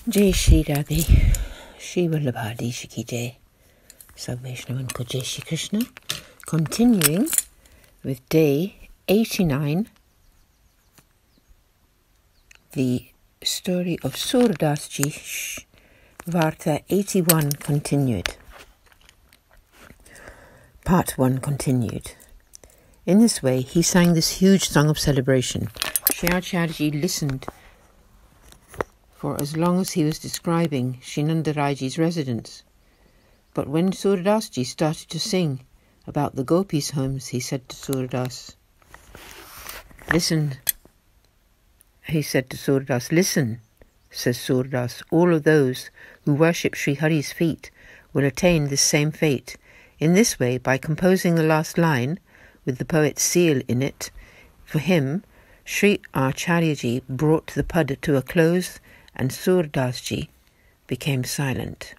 Jai Shri Radhe, Shri Vallabhadi Shiki Jai, Sub Vaishnav ko Jai Shri Krishna. Continuing with day 89, the story of Surdas ji, Varta 81 continued. Part 1 continued. In this way, he sang this huge song of celebration. Sri Acharya listened for as long as he was describing Sri Nandarayaji's residence. But when Surdas ji started to sing about the gopis' homes, he said to Surdas, "Listen," he said to Surdas, "Listen," says Surdas, "all of those who worship Sri Hari's feet will attain this same fate. In this way, by composing the last line, with the poet's seal in it, for him, Sri Acharya brought the pada to a close, and Surdas ji became silent."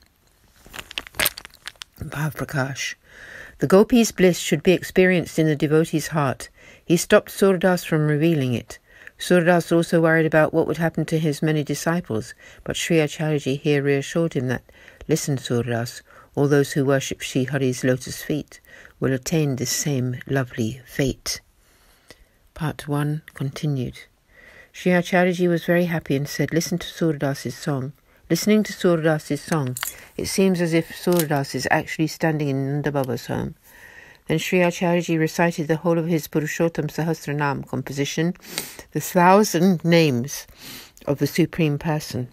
Bhav Prakash. The gopi's bliss should be experienced in the devotee's heart. He stopped Surdas from revealing it. Surdas also worried about what would happen to his many disciples, but Sri Acharya here reassured him that, "Listen, Surdas, all those who worship Sri Hari's lotus feet will attain this same lovely fate." Part 1 continued. Sri Acharya was very happy and said, "Listen to Surdas' song." Listening to Surdas' song, it seems as if Surdas is actually standing in Nanda Baba's home. Then Sri Acharya recited the whole of his Purushottam Sahasranam composition, the 1,000 names of the Supreme Person.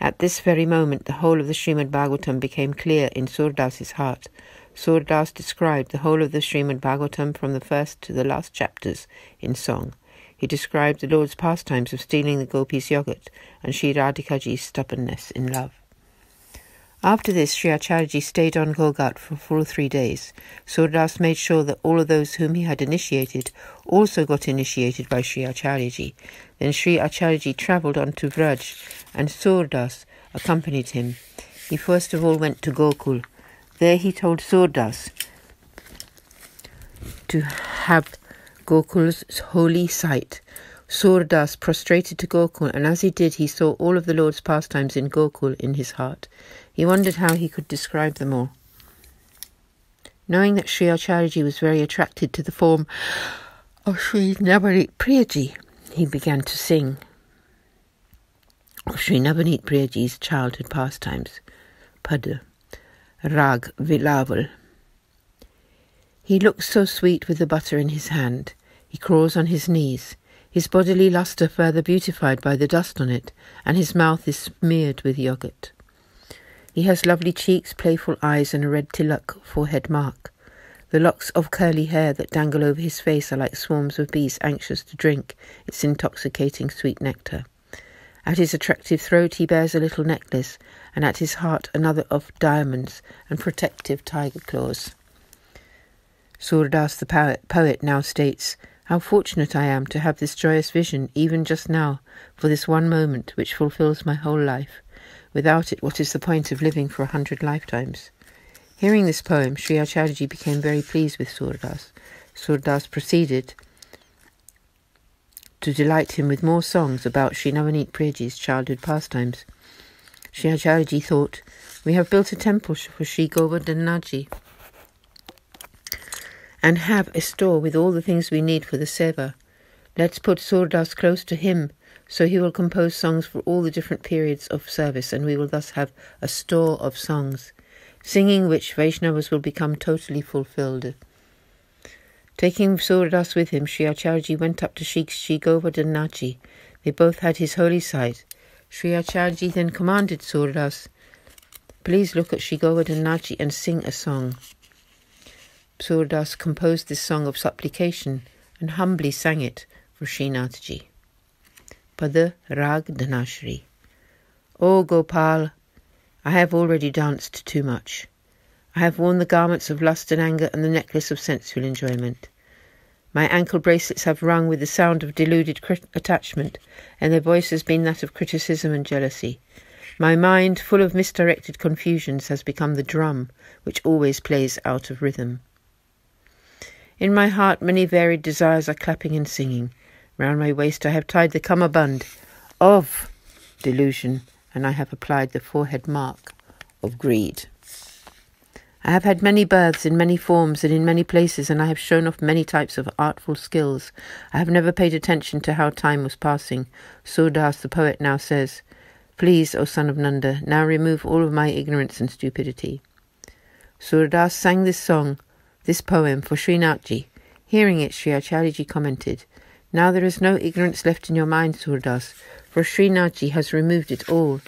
At this very moment, the whole of the Srimad Bhagavatam became clear in Surdas' heart. Surdas described the whole of the Srimad Bhagavatam from the first to the last chapters in song. He described the Lord's pastimes of stealing the gopis' yogurt and Sri Radhikaji's stubbornness in love. After this, Sri Acharya stayed on Golgat for full 3 days. Surdas made sure that all of those whom he had initiated also got initiated by Sri Acharya. Then Sri Acharya travelled on to Vraja, and Surdas accompanied him. He first of all went to Gokul. There he told Surdas to have Gokul's holy site. Surdas prostrated to Gokul, and as he did, he saw all of the Lord's pastimes in Gokul in his heart. He wondered how he could describe them all. Knowing that Sri Acharya was very attracted to the form of Sri Navaneet Priyaji, he began to sing of Sri Navaneet Priyaji's childhood pastimes, Pada, Rag Vilaval. He looks so sweet with the butter in his hand. He crawls on his knees, his bodily lustre further beautified by the dust on it, and his mouth is smeared with yogurt. He has lovely cheeks, playful eyes, and a red tilak forehead mark. The locks of curly hair that dangle over his face are like swarms of bees anxious to drink its intoxicating sweet nectar. At his attractive throat he bears a little necklace, and at his heart another of diamonds and protective tiger claws. Surdas the poet now states, "How fortunate I am to have this joyous vision even just now, for this one moment which fulfills my whole life. Without it, what is the point of living for 100 lifetimes?" Hearing this poem, Sri Acharya became very pleased with Surdas. Surdas proceeded to delight him with more songs about Sri Navaneet Priyaji's childhood pastimes. Sri Acharya thought, "We have built a temple for Sri Govardhanaji and have a store with all the things we need for the Seva. Let's put Surdas close to him, so he will compose songs for all the different periods of service, and we will thus have a store of songs, singing which Vaishnavas will become totally fulfilled." Taking Surdas with him, Sri Acharya went up to Sri Govardhanaji. They both had his holy site. Sri Acharya then commanded Surdas, "Please look at Sri Govardhanaji and sing a song." Surdas composed this song of supplication and humbly sang it for Srinathji. Pada Rag Dhanashri. "O Gopal, I have already danced too much. I have worn the garments of lust and anger and the necklace of sensual enjoyment. My ankle bracelets have rung with the sound of deluded attachment, and their voice has been that of criticism and jealousy. My mind, full of misdirected confusions, has become the drum which always plays out of rhythm. In my heart many varied desires are clapping and singing. Round my waist I have tied the cummerbund of delusion and I have applied the forehead mark of greed. I have had many births in many forms and in many places, and I have shown off many types of artful skills. I have never paid attention to how time was passing. Surdas, the poet, now says, "Please, O son of Nanda, now remove all of my ignorance and stupidity." Surdas sang this song, this poem, for Srinathji. Hearing it, Sri Acharyaji commented, "Now there is no ignorance left in your mind, Surdas, for Srinathji has removed it all.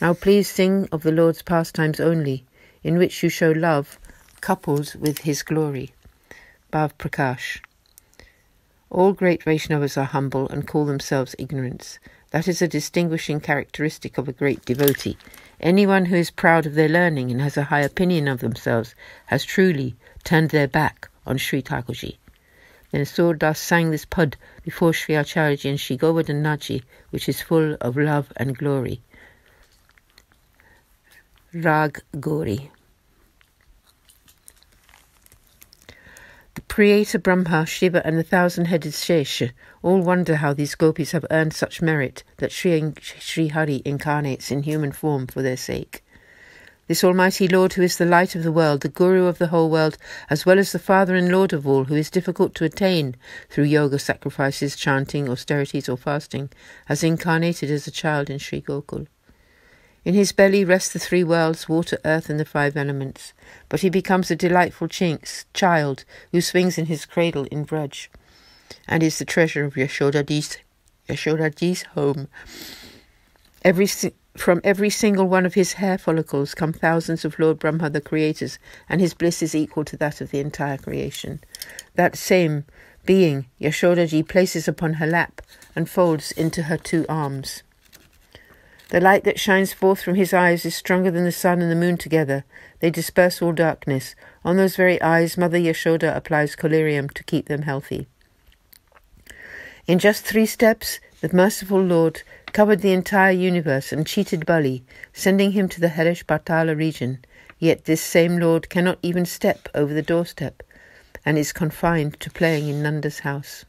Now please sing of the Lord's pastimes only, in which you show love coupled with his glory." Bhav Prakash. All great Vaishnavas are humble and call themselves ignorance. That is a distinguishing characteristic of a great devotee. Anyone who is proud of their learning and has a high opinion of themselves has truly turned their back on Sri Thakurji. Then Surdas sang this pad before Sri Acharyaji and Sri Govardhanaji, which is full of love and glory. Rag Gauri. The Creator Brahma, Shiva and the thousand-headed Shesha all wonder how these gopis have earned such merit that Sri Hari incarnates in human form for their sake. This Almighty Lord, who is the light of the world, the Guru of the whole world, as well as the Father and Lord of all, who is difficult to attain through yoga, sacrifices, chanting, austerities or fasting, has incarnated as a child in Sri Gokul. In his belly rest the three worlds, water, earth and the five elements, but he becomes a delightful child who swings in his cradle in Vraja, and is the treasure of Yashodaji's home. From every single one of his hair follicles come thousands of Lord Brahma the creators, and his bliss is equal to that of the entire creation. That same being Yashodaji places upon her lap and folds into her two arms. The light that shines forth from his eyes is stronger than the sun and the moon together. They disperse all darkness. On those very eyes, Mother Yashoda applies collyrium to keep them healthy. In just 3 steps, the merciful Lord covered the entire universe and cheated Bali, sending him to the hellish Patala region. Yet this same Lord cannot even step over the doorstep and is confined to playing in Nanda's house.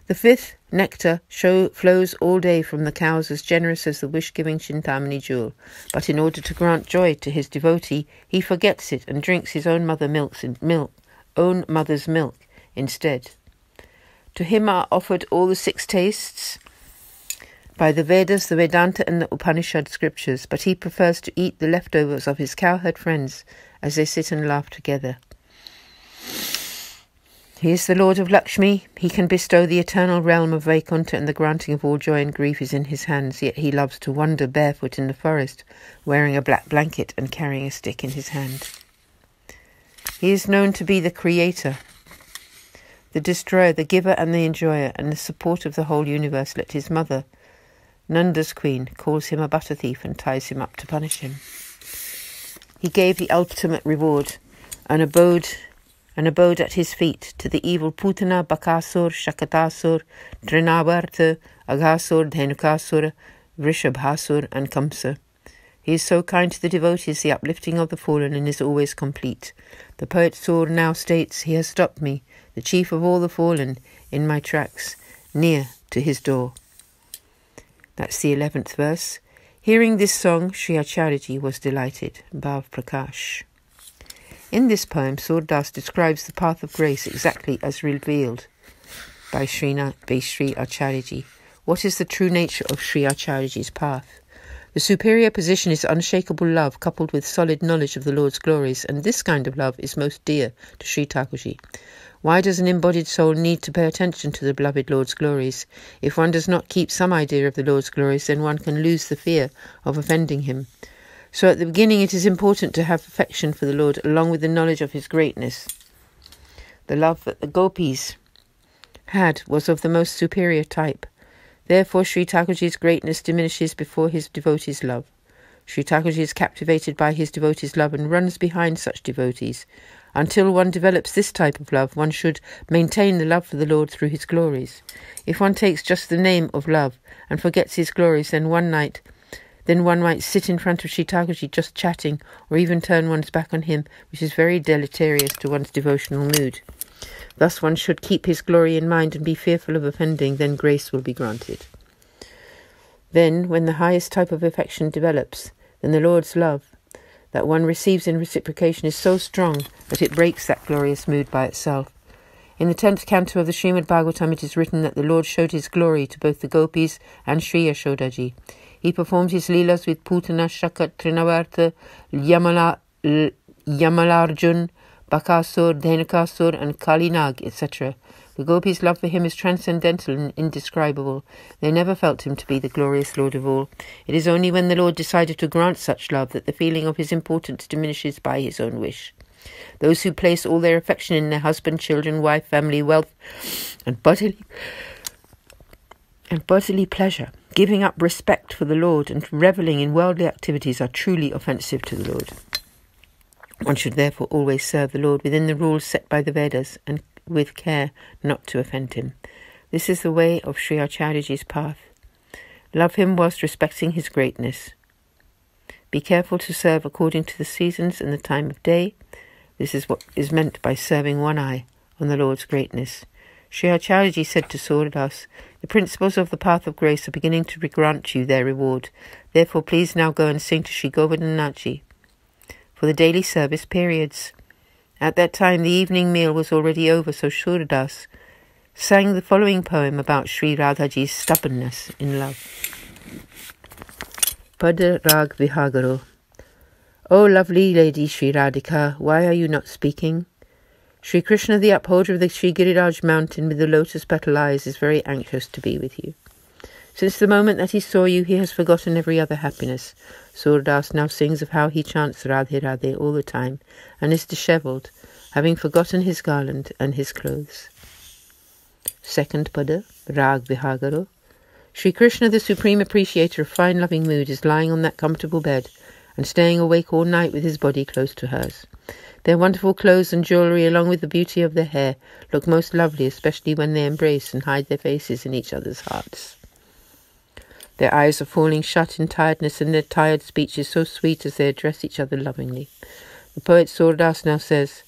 The 5th nectar flows all day from the cows as generous as the wish-giving Chintamani jewel, but in order to grant joy to his devotee, he forgets it and drinks his own mother's milk instead. To him are offered all the 6 tastes by the Vedas, the Vedanta and the Upanishad scriptures, but he prefers to eat the leftovers of his cowherd friends as they sit and laugh together. He is the Lord of Lakshmi. He can bestow the eternal realm of Vaikuntha, and the granting of all joy and grief is in his hands, yet he loves to wander barefoot in the forest, wearing a black blanket and carrying a stick in his hand. He is known to be the Creator, the Destroyer, the Giver and the Enjoyer, and the support of the whole universe. Let his mother, Nanda's queen, calls him a butter thief and ties him up to punish him. He gave the ultimate reward, an abode at his feet, to the evil Putana, Bakasur, Shakatasur, Trinavarta, Aghasur, Dhenukasur, Vrishabhasur and Kamsa. He is so kind to the devotees, the uplifting of the fallen, and is always complete. The poet Sur now states, he has stopped me, the chief of all the fallen, in my tracks, near to his door. That's the 11th verse. Hearing this song, Sri Acharyaji was delighted. Bhav Prakash. In this poem, Surdas describes the path of grace exactly as revealed by Sri Acharyaji. What is the true nature of Sri Acharyaji's path? The superior position is unshakable love coupled with solid knowledge of the Lord's glories, and this kind of love is most dear to Sri Thakurji. Why does an embodied soul need to pay attention to the beloved Lord's glories? If one does not keep some idea of the Lord's glories, then one can lose the fear of offending him. So at the beginning it is important to have affection for the Lord along with the knowledge of his greatness. The love that the gopis had was of the most superior type. Therefore Sri Thakurji's greatness diminishes before his devotees' love. Sri Thakurji is captivated by his devotees' love and runs behind such devotees. Until one develops this type of love, one should maintain the love for the Lord through his glories. If one takes just the name of love and forgets his glories, then one might sit in front of Sri Thakurji just chatting, or even turn one's back on him, which is very deleterious to one's devotional mood. Thus one should keep his glory in mind and be fearful of offending, then grace will be granted. Then, when the highest type of affection develops, then the Lord's love that one receives in reciprocation is so strong that it breaks that glorious mood by itself. In the 10th canto of the Srimad Bhagavatam, it is written that the Lord showed his glory to both the gopis and Sri Yashodaji. He performed his leelas with Putana, Shakat, Trinavarta, Yamalarjun, Bakasur, Dhenukasur, and Kalinag, etc. The gopis' love for him is transcendental and indescribable. They never felt him to be the glorious Lord of all. It is only when the Lord decided to grant such love that the feeling of his importance diminishes by his own wish. Those who place all their affection in their husband, children, wife, family, wealth, and bodily pleasure, giving up respect for the Lord and revelling in worldly activities, are truly offensive to the Lord. One should therefore always serve the Lord within the rules set by the Vedas and with care not to offend him. This is the way of Sri Acharyaji's path. Love him whilst respecting his greatness. Be careful to serve according to the seasons and the time of day. This is what is meant by serving one eye on the Lord's greatness. Sri Acharyaji said to Surdas, "The principles of the path of grace are beginning to grant you their reward. Therefore please now go and sing to Sri Govardhanaji for the daily service periods." At that time the evening meal was already over, so Surdas sang the following poem about Sri Radhaji's stubbornness in love. Pada Rag Vihagaro. O lovely lady Sri Radhika, why are you not speaking? Sri Krishna, the upholder of the Sri Giriraj mountain with the lotus petal eyes, is very anxious to be with you. Since the moment that he saw you, he has forgotten every other happiness. Surdas now sings of how he chants Radhe Radhe all the time, and is dishevelled, having forgotten his garland and his clothes. Second Pada, Rag Vihagaro. Sri Krishna, the supreme appreciator of fine loving mood, is lying on that comfortable bed, and staying awake all night with his body close to hers. Their wonderful clothes and jewellery, along with the beauty of their hair, look most lovely, especially when they embrace and hide their faces in each other's hearts. Their eyes are falling shut in tiredness, and their tired speech is so sweet as they address each other lovingly. The poet Surdas now says,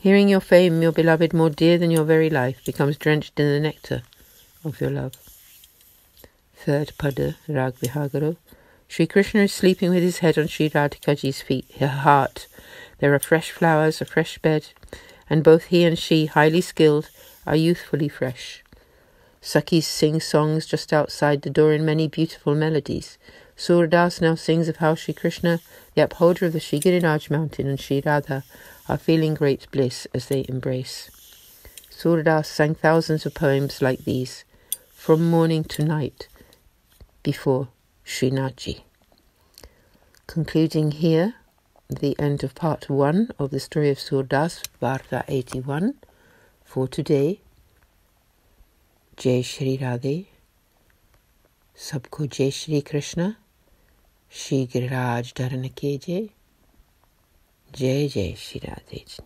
"Hearing your fame, your beloved, more dear than your very life, becomes drenched in the nectar of your love." Third Pada, Rag Vihagaro. Sri Krishna is sleeping with his head on Sri Radhikaji's feet, her heart. There are fresh flowers, a fresh bed, and both he and she, highly skilled, are youthfully fresh. Sakhis sing songs just outside the door in many beautiful melodies. Surdas now sings of how Sri Krishna, the upholder of the Sri Giriraj mountain, and Sri Radha are feeling great bliss as they embrace. Surdas sang thousands of poems like these, from morning to night, before Srinathji. Concluding here, the end of part 1 of the story of Surdas, Varta 81, for today. Jai Shri Radhe, Sabko Jai Shri Krishna, Shri Giriraj Dharan Ke Jai, Jai Jai Shri Radhe.